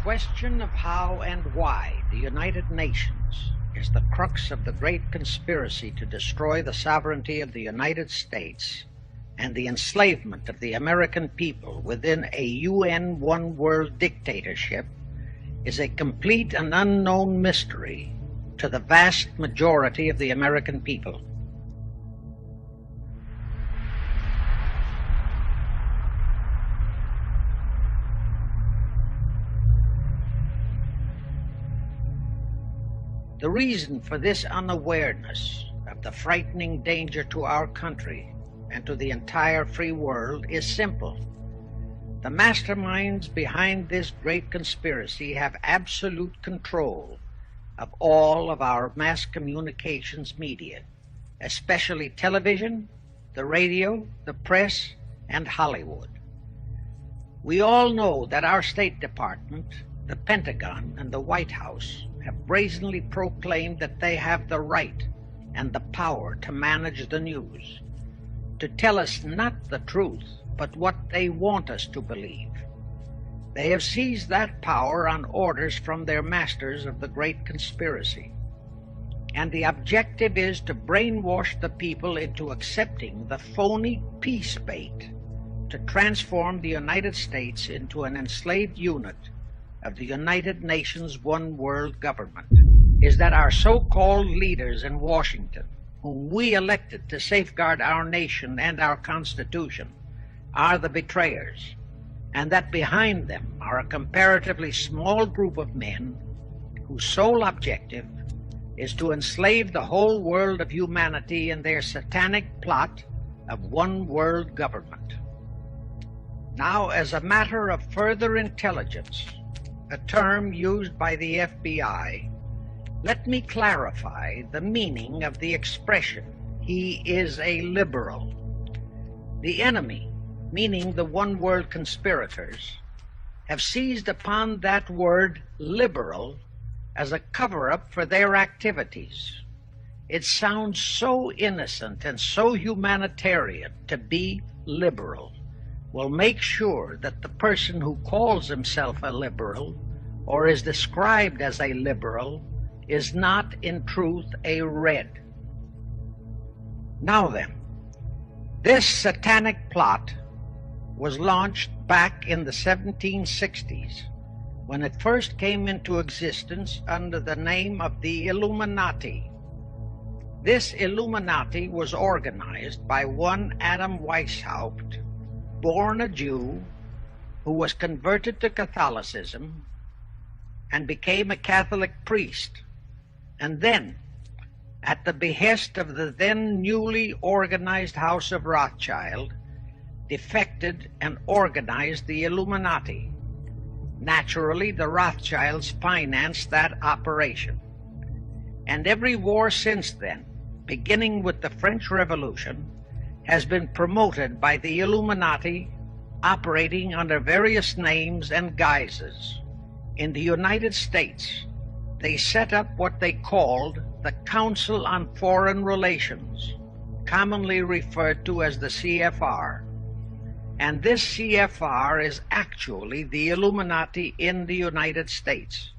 question of how and why the United Nations is the crux of the great conspiracy to destroy the sovereignty of the United States and the enslavement of the American people within a UN one-world dictatorship is a complete and unknown mystery to the vast majority of the American people. The reason for this unawareness of the frightening danger to our country and to the entire free world is simple. The masterminds behind this great conspiracy have absolute control of all of our mass communications media, especially television, the radio, the press, and Hollywood. We all know that our State Department, the Pentagon, and the White House have brazenly proclaimed that they have the right and the power to manage the news, to tell us not the truth, but what they want us to believe. They have seized that power on orders from their masters of the great conspiracy, and the objective is to brainwash the people into accepting the phony peace bait to transform the United States into an enslaved unit of the United Nations one world government. Is that our so-called leaders in Washington, whom we elected to safeguard our nation and our Constitution, are the betrayers, and that behind them are a comparatively small group of men whose sole objective is to enslave the whole world of humanity in their satanic plot of one world government. Now, as a matter of further intelligence, a term used by the FBI, let me clarify the meaning of the expression, "he is a liberal." The enemy, meaning the one-world conspirators, have seized upon that word liberal as a cover-up for their activities. It sounds so innocent and so humanitarian to be liberal. Will make sure that the person who calls himself a liberal or is described as a liberal is not in truth a red. Now then, this satanic plot was launched back in the 1760s when it first came into existence under the name of the Illuminati. This Illuminati was organized by one Adam Weishaupt, born a Jew, who was converted to Catholicism and became a Catholic priest, and then, at the behest of the then newly organized House of Rothschild, defected and organized the Illuminati. Naturally, the Rothschilds financed that operation. And every war since then, beginning with the French Revolution, has been promoted by the Illuminati, operating under various names and guises. In the United States, they set up what they called the Council on Foreign Relations, commonly referred to as the CFR. And this CFR is actually the Illuminati in the United States.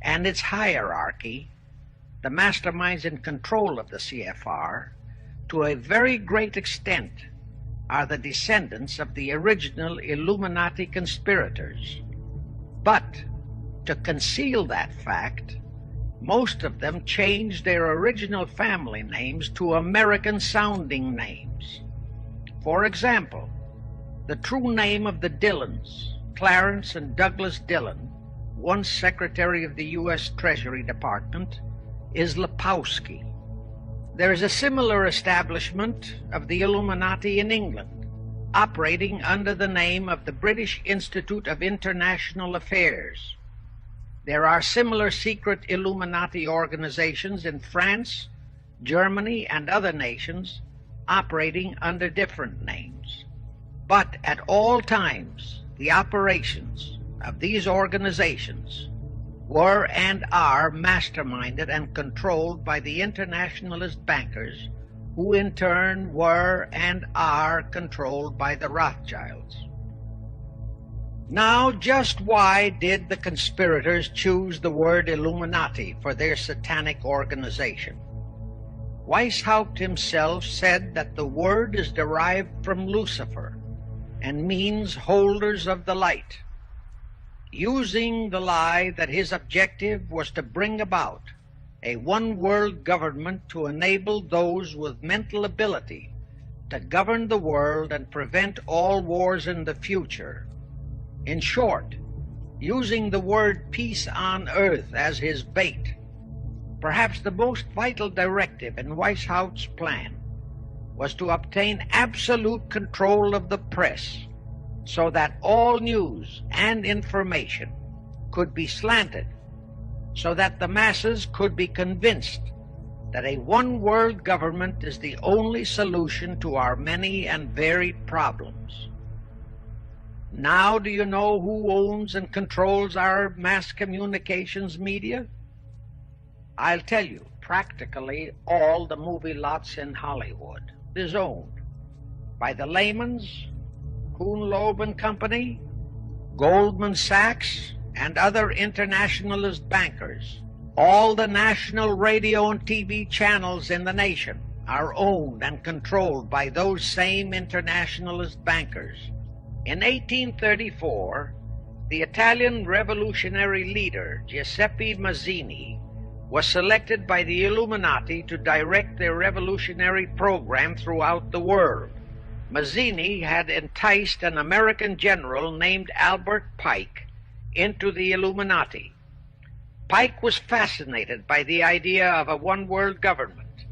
And its hierarchy, the masterminds in control of the CFR, to a very great extent, are the descendants of the original Illuminati conspirators. But to conceal that fact, most of them changed their original family names to American-sounding names. For example, the true name of the Dillons, Clarence and Douglas Dillon, once Secretary of the U.S. Treasury Department, is Lepowski. There is a similar establishment of the Illuminati in England, operating under the name of the British Institute of International Affairs. There are similar secret Illuminati organizations in France, Germany, and other nations, operating under different names. But at all times, the operations of these organizations were and are masterminded and controlled by the internationalist bankers, who in turn were and are controlled by the Rothschilds. Now, just why did the conspirators choose the word Illuminati for their satanic organization? Weishaupt himself said that the word is derived from Lucifer and means holders of the light, using the lie that his objective was to bring about a one-world government to enable those with mental ability to govern the world and prevent all wars in the future. In short, using the word peace on earth as his bait. Perhaps the most vital directive in Weishaupt's plan was to obtain absolute control of the press so that all news and information could be slanted, so that the masses could be convinced that a one-world government is the only solution to our many and varied problems. Now do you know who owns and controls our mass communications media? I'll tell you, practically all the movie lots in Hollywood is owned by the Lehmans, Kuhn Loeb and Company, Goldman Sachs, and other internationalist bankers. All the national radio and TV channels in the nation are owned and controlled by those same internationalist bankers. In 1834, the Italian revolutionary leader Giuseppe Mazzini was selected by the Illuminati to direct their revolutionary program throughout the world. Mazzini had enticed an American general named Albert Pike into the Illuminati. Pike was fascinated by the idea of a one-world government,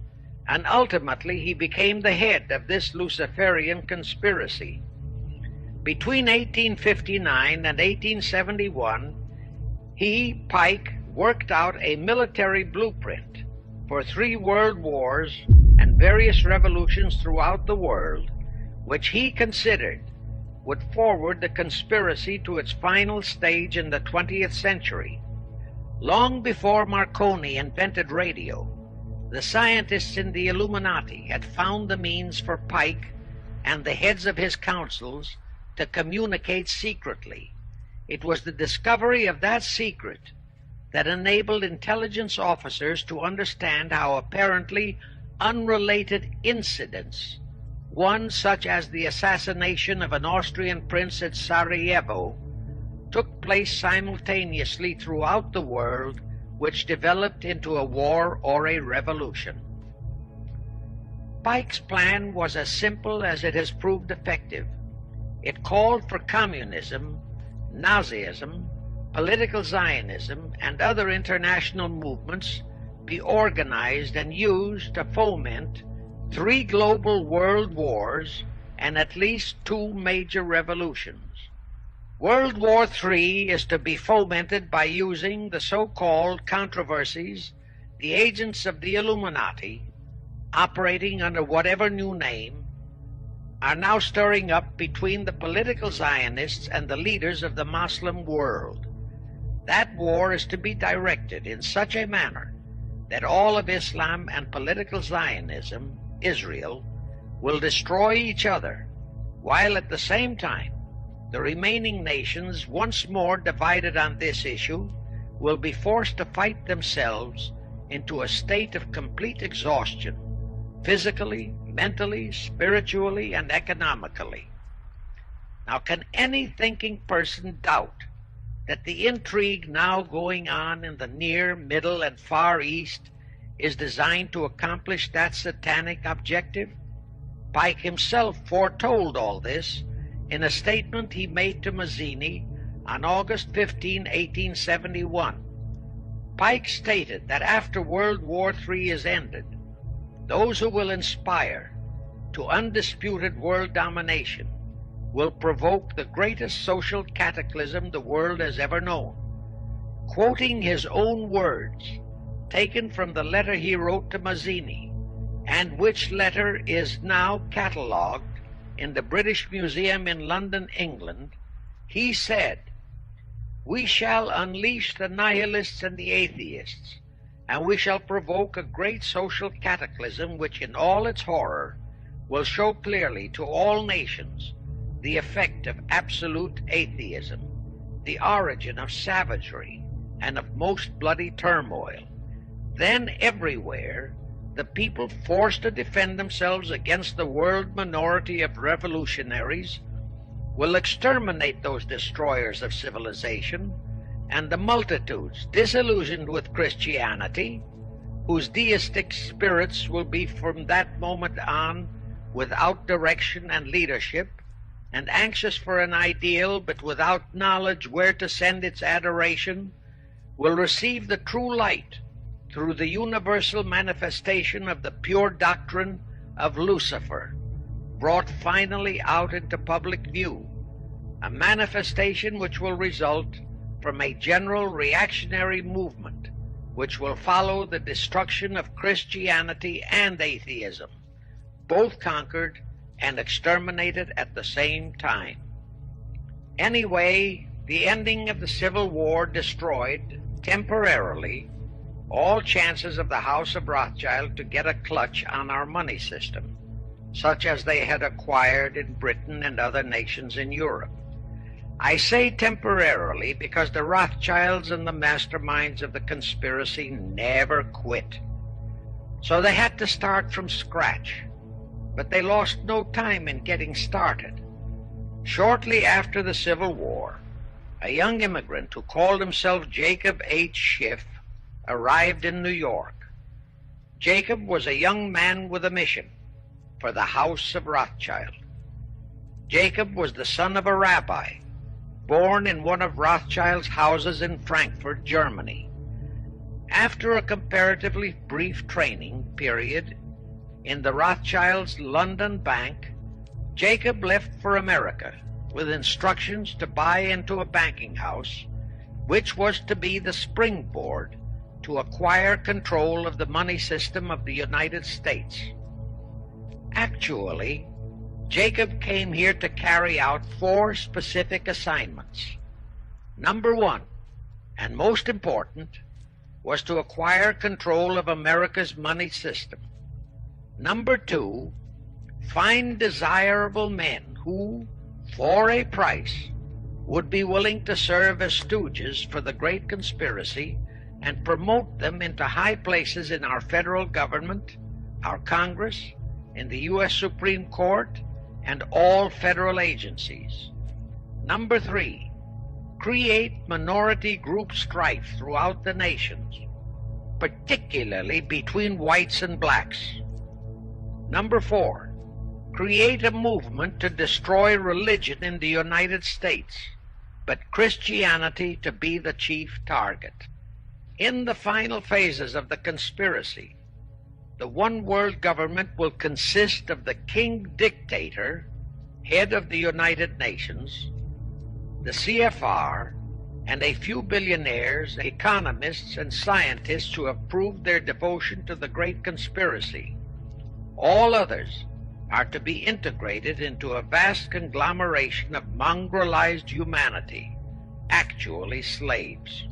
and ultimately he became the head of this Luciferian conspiracy. Between 1859 and 1871, he, Pike, worked out a military blueprint for 3 world wars and various revolutions throughout the world, which he considered would forward the conspiracy to its final stage in the 20th century. Long before Marconi invented radio, the scientists in the Illuminati had found the means for Pike and the heads of his councils to communicate secretly. It was the discovery of that secret that enabled intelligence officers to understand how apparently unrelated incidents, one such as the assassination of an Austrian prince at Sarajevo, took place simultaneously throughout the world, which developed into a war or a revolution. Pike's plan was as simple as it has proved effective. It called for communism, Nazism, political Zionism, and other international movements be organized and used to foment 3 global world wars and at least 2 major revolutions. World War III is to be fomented by using the so-called controversies the agents of the Illuminati, operating under whatever new name, are now stirring up between the political Zionists and the leaders of the Muslim world. That war is to be directed in such a manner that all of Islam and political Zionism, Israel, will destroy each other, while at the same time the remaining nations, once more divided on this issue, will be forced to fight themselves into a state of complete exhaustion, physically, mentally, spiritually, and economically. Now, can any thinking person doubt that the intrigue now going on in the Near, Middle, and Far East is designed to accomplish that satanic objective? Pike himself foretold all this in a statement he made to Mazzini on August 15, 1871. Pike stated that after World War III is ended, those who will inspire to undisputed world domination will provoke the greatest social cataclysm the world has ever known. Quoting his own words, taken from the letter he wrote to Mazzini, and which letter is now catalogued in the British Museum in London, England, he said, "We shall unleash the nihilists and the atheists, and we shall provoke a great social cataclysm which in all its horror will show clearly to all nations the effect of absolute atheism, the origin of savagery and of most bloody turmoil, then everywhere the people forced to defend themselves against the world minority of revolutionaries will exterminate those destroyers of civilization, and the multitudes disillusioned with Christianity, whose deistic spirits will be from that moment on without direction and leadership, and anxious for an ideal but without knowledge where to send its adoration, will receive the true light through the universal manifestation of the pure doctrine of Lucifer, brought finally out into public view, a manifestation which will result from a general reactionary movement which will follow the destruction of Christianity and atheism, both conquered and exterminated at the same time. Anyway, the ending of the Civil War destroyed, temporarily, all chances of the House of Rothschild to get a clutch on our money system, such as they had acquired in Britain and other nations in Europe. I say temporarily because the Rothschilds and the masterminds of the conspiracy never quit. So they had to start from scratch, but they lost no time in getting started. Shortly after the Civil War, a young immigrant who called himself Jacob H. Schiff arrived in New York. Jacob was a young man with a mission for the House of Rothschild. Jacob was the son of a rabbi, born in one of Rothschild's houses in Frankfurt, Germany. After a comparatively brief training period in the Rothschilds' London bank, Jacob left for America with instructions to buy into a banking house, which was to be the springboard to acquire control of the money system of the United States. Actually, Jacob came here to carry out 4 specific assignments. Number 1, and most important, was to acquire control of America's money system. Number 2, find desirable men who, for a price, would be willing to serve as stooges for the great conspiracy and promote them into high places in our federal government, our Congress, in the U.S. Supreme Court, and all federal agencies. Number 3, create minority group strife throughout the nations, particularly between whites and blacks. Number 4, create a movement to destroy religion in the United States, but Christianity to be the chief target. In the final phases of the conspiracy, the one-world government will consist of the king-dictator, head of the United Nations, the CFR, and a few billionaires, economists, and scientists who have proved their devotion to the great conspiracy. All others are to be integrated into a vast conglomeration of mongrelized humanity, actually slaves.